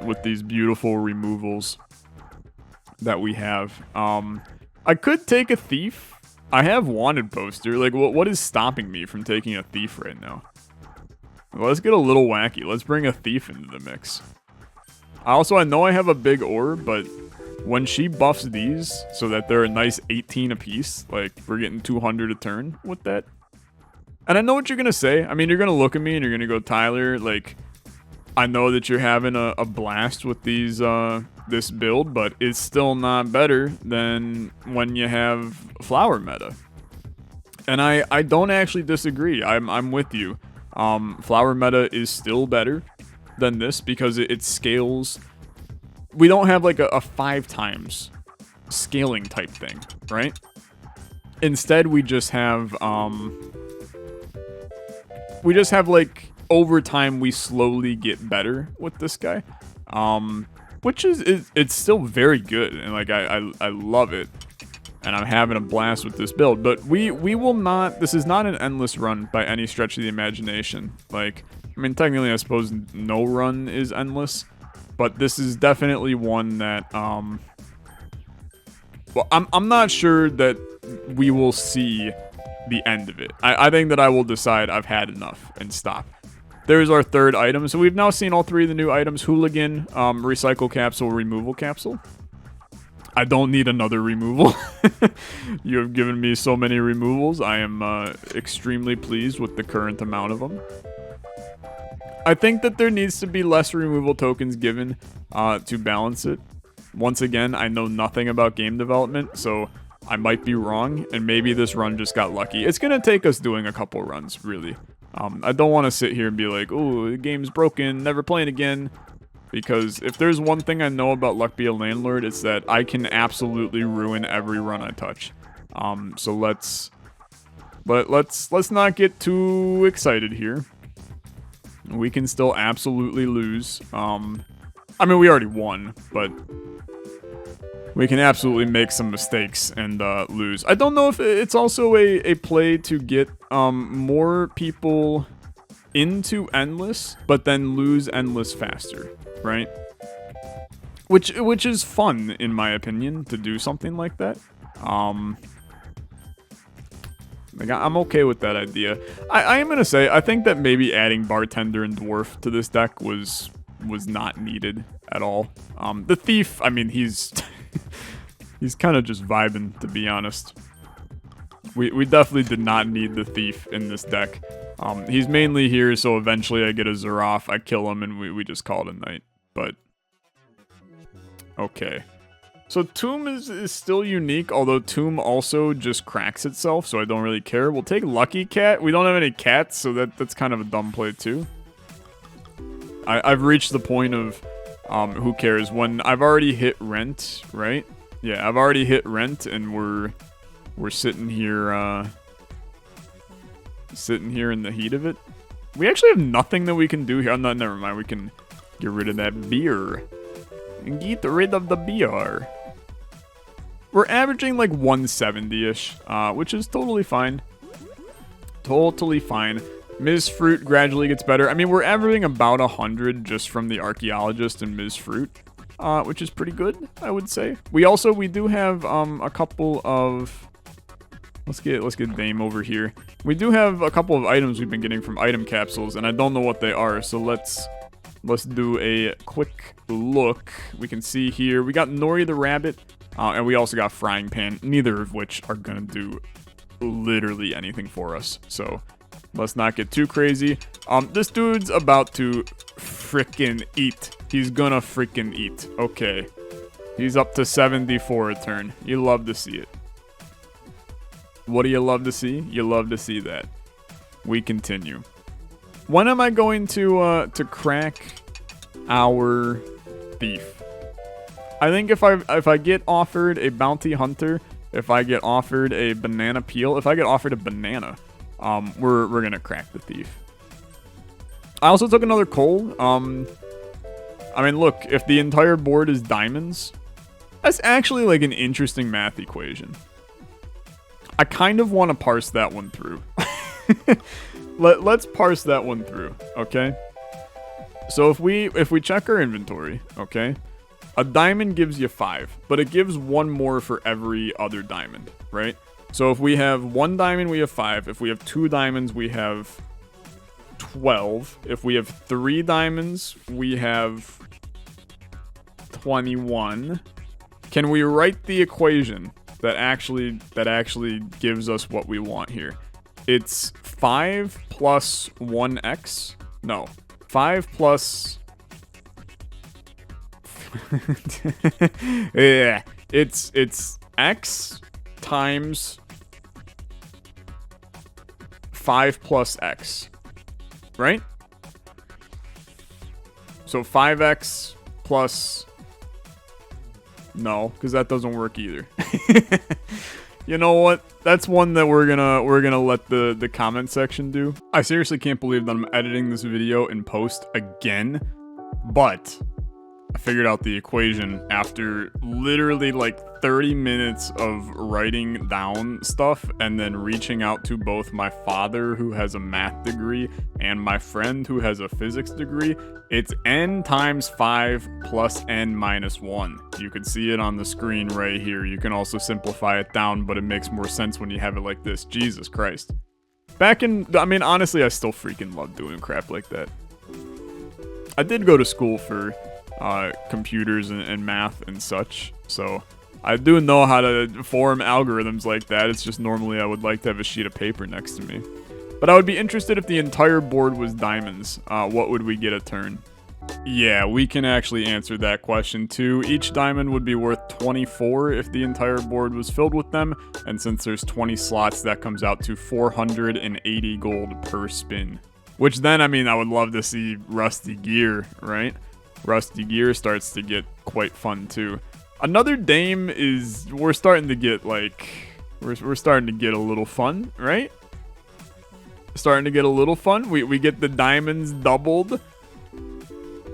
With these beautiful removals that we have. I could take a thief. I have wanted poster. Like, what is stopping me from taking a thief right now? Well, let's get a little wacky. Let's bring a thief into the mix. Also, I know I have a big orb, but when she buffs these so that they're a nice 18 apiece, like, we're getting 200 a turn with that. And I know what you're going to say. I mean, you're going to look at me and you're going to go, Tyler, like, I know that you're having a blast with these, this build, but it's still not better than when you have flower meta. And I don't actually disagree. I'm with you. Flower meta is still better than this because it scales. We don't have like a 5 times scaling type thing, right? Instead, we just have like, over time we slowly get better with this guy, which it's still very good, and like I love it, and I'm having a blast with this build. But we will not. This is not an endless run by any stretch of the imagination. Like, I mean, technically, I suppose no run is endless, but this is definitely one that well, I'm not sure that we will see the end of it. I think that I will decide I've had enough and stop. There's our third item. So we've now seen all 3 of the new items. Hooligan, recycle capsule, removal capsule. I don't need another removal. You have given me so many removals. I am extremely pleased with the current amount of them. I think that there needs to be less removal tokens given to balance it. Once again, I know nothing about game development, so I might be wrong, and maybe this run just got lucky. It's going to take us doing a couple runs, really. I don't want to sit here and be like, oh, the game's broken, never playing again. Because if there's one thing I know about Luck Be a Landlord, it's that I can absolutely ruin every run I touch. So let's not get too excited here. We can still absolutely lose. I mean, we already won, but we can absolutely make some mistakes and lose. I don't know if it's also a play to get more people into Endless, but then lose Endless faster, right? Which is fun, in my opinion, to do something like that. Like, I'm okay with that idea. I am gonna say, I think that maybe adding Bartender and Dwarf to this deck was not needed at all. The Thief, I mean, he's he's kind of just vibing, to be honest. We definitely did not need the Thief in this deck. He's mainly here, so eventually I get a Zeraf, I kill him, and we just call it a night. But okay. So Tomb is still unique, although Tomb also just cracks itself, so I don't really care. We'll take Lucky Cat. We don't have any cats, so that's kind of a dumb play too. I've reached the point of who cares when I've already hit rent, right? Yeah, I've already hit rent, and we're sitting here in the heat of it. We actually have nothing that we can do here. Never mind. We can get rid of that beer. And get rid of the beer. We're averaging like 170-ish, which is totally fine. Totally fine. Ms. Fruit gradually gets better. I mean, we're averaging about 100 just from the Archaeologist and Ms. Fruit, which is pretty good, I would say. We do have a couple of... Let's get Dame over here. We do have a couple of items we've been getting from item capsules, and I don't know what they are, so let's do a quick look. We can see here, we got Nori the Rabbit, and we also got Frying Pan, neither of which are gonna do literally anything for us. So Let's not get too crazy. This dude's about to frickin' eat. He's gonna frickin' eat. Okay. He's up to 74 a turn. You love to see it. What do you love to see? You love to see that. We continue. When am I going to crack our thief? I think if I get offered a bounty hunter, if I get offered a banana peel, if I get offered a banana, we're gonna crack the thief. I also took another coal. I mean, look, if the entire board is diamonds, that's actually like an interesting math equation. I kind of want to parse that one through. Let's parse that one through, okay? So if we check our inventory, okay, a diamond gives you 5, but it gives 1 more for every other diamond, right? So if we have 1 diamond, we have 5. If we have 2 diamonds, we have 12. If we have 3 diamonds, we have 21. Can we write the equation that actually gives us what we want here? It's 5 plus 1x. No, 5 plus... yeah, it's x times 5 plus x, right? So 5x plus... No, because that doesn't work either. You know what? That's one that we're gonna let the comment section do. I seriously can't believe that I'm editing this video in post again, but I figured out the equation after literally like 30 minutes of writing down stuff and then reaching out to both my father, who has a math degree, and my friend who has a physics degree. It's n times 5 plus n minus 1. You can see it on the screen right here. You can also simplify it down, but it makes more sense when you have it like this. Jesus Christ. I mean, honestly, I still freaking love doing crap like that. I did go to school for computers and math and such, so I do know how to form algorithms like that. It's just normally I would like to have a sheet of paper next to me. But I would be interested if the entire board was diamonds. What would we get a turn? Yeah, we can actually answer that question too. Each diamond would be worth 24 if the entire board was filled with them, and since there's 20 slots, that comes out to 480 gold per spin. Which then, I mean, I would love to see Rusty Gear, right? Rusty Gear starts to get quite fun too. Another dame is, we're starting to get like, we're starting to get a little fun, right? Starting to get a little fun. We get the diamonds doubled.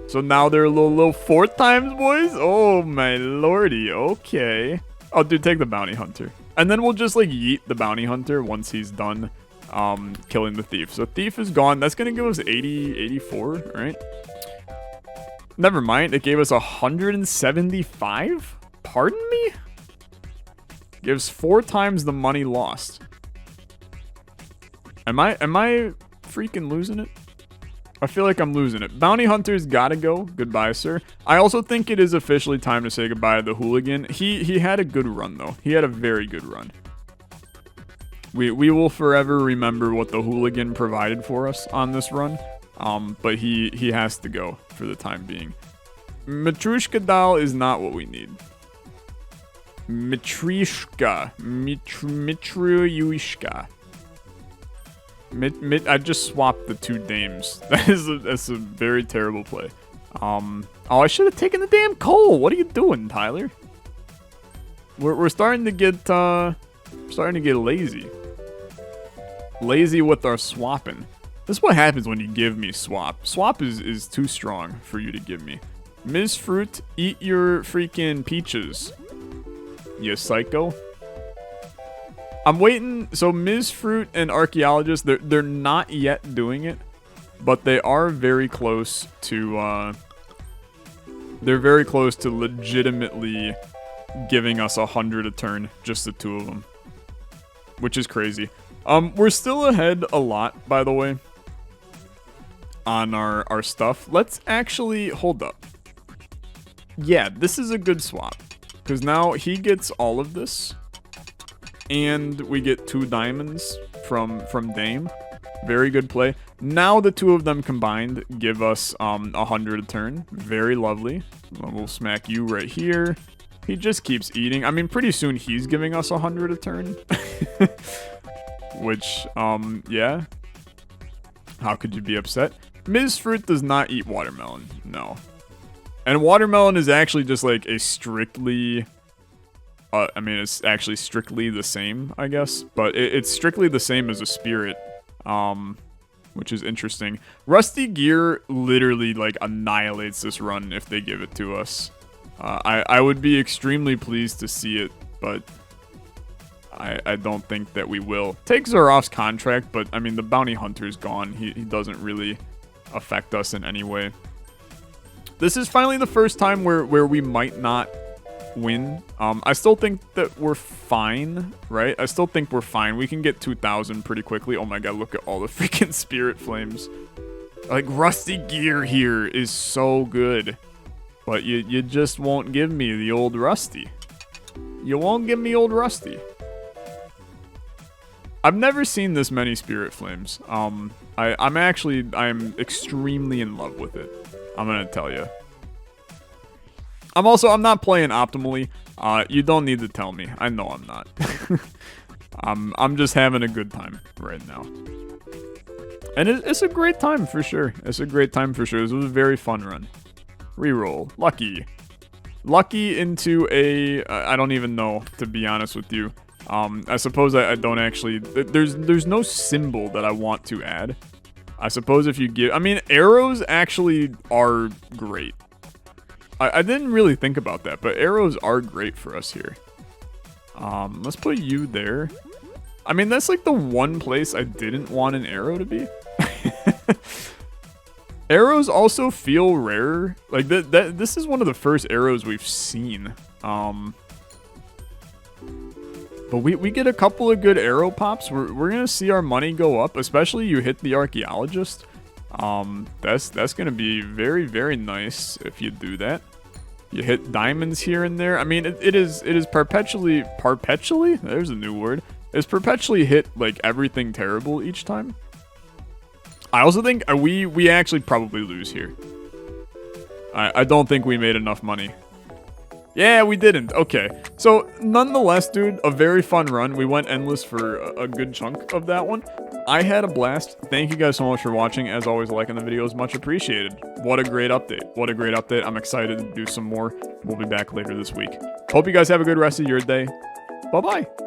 So now they're a little 4 times, boys. Oh my lordy, okay. Oh, dude, take the bounty hunter. And then we'll just like yeet the bounty hunter once he's done killing the thief. So thief is gone. That's gonna give us 84, right? Never mind, it gave us 175? Pardon me? Gives 4 times the money lost. Am I freaking losing it? I feel like I'm losing it. Bounty Hunter's gotta go. Goodbye, sir. I also think it is officially time to say goodbye to the hooligan. He had a good run, though. He had a very good run. We will forever remember what the hooligan provided for us on this run. But he has to go for the time being. Matrushka doll is not what we need. Mitrishka. Mitruyushka. I just swapped the 2 dames. That's a very terrible play. Oh, I should have taken the damn coal. What are you doing, Tyler? We're starting to get lazy. Lazy with our swapping. This is what happens when you give me swap. Swap is too strong for you to give me. Ms. Fruit, eat your freaking peaches. You psycho. I'm waiting. So Ms. Fruit and Archaeologist, they're not yet doing it, but they are very close to they're very close to legitimately giving us 100 a turn, just the 2 of them, which is crazy. We're still ahead a lot, by the way, on our stuff. Let's actually hold up. Yeah, this is a good swap, because now he gets all of this. And we get 2 diamonds from Dame. Very good play. Now the two of them combined give us 100 a turn. Very lovely. We'll smack you right here. He just keeps eating. I mean, pretty soon he's giving us 100 a turn. Which, yeah. How could you be upset? Ms. Fruit does not eat watermelon. No. And watermelon is actually just like a strictly... I mean, it's actually strictly the same, I guess. But it's strictly the same as a spirit. Which is interesting. Rusty Gear literally, like, annihilates this run if they give it to us. I would be extremely pleased to see it, but I don't think that we will. Take Zaroff's contract, but, I mean, the bounty hunter's gone. He doesn't really affect us in any way. This is finally the first time where we might not win. I still think that we're fine, right? I still think we're fine. We can get 2,000 pretty quickly. Oh my god, look at all the freaking spirit flames. Like, Rusty Gear here is so good. But you just won't give me the old Rusty. You won't give me old Rusty. I've never seen this many spirit flames. I'm extremely in love with it. I'm gonna tell you. I'm not playing optimally. You don't need to tell me. I know I'm not. I'm just having a good time right now. And it's a great time for sure. It's a great time for sure. This was a very fun run. Reroll. Lucky. Lucky into a... I don't even know, to be honest with you. I suppose I don't actually... There's no symbol that I want to add. I suppose if you give... I mean, arrows actually are great. I didn't really think about that, but arrows are great for us here. Let's put you there. I mean, that's like the one place I didn't want an arrow to be. Arrows also feel rarer. Like, this is one of the first arrows we've seen. But we get a couple of good arrow pops. We're going to see our money go up, especially you hit the archaeologist. That's going to be very, very nice if you do that. You hit diamonds here and there. I mean, it is perpetually, there's a new word. It's perpetually hit, like, everything terrible each time. I also think we actually probably lose here. I don't think we made enough money. Yeah, we didn't. Okay. So, nonetheless, dude, a very fun run. We went endless for a good chunk of that one. I had a blast. Thank you guys so much for watching. As always, liking the video is much appreciated. What a great update. What a great update. I'm excited to do some more. We'll be back later this week. Hope you guys have a good rest of your day. Bye-bye.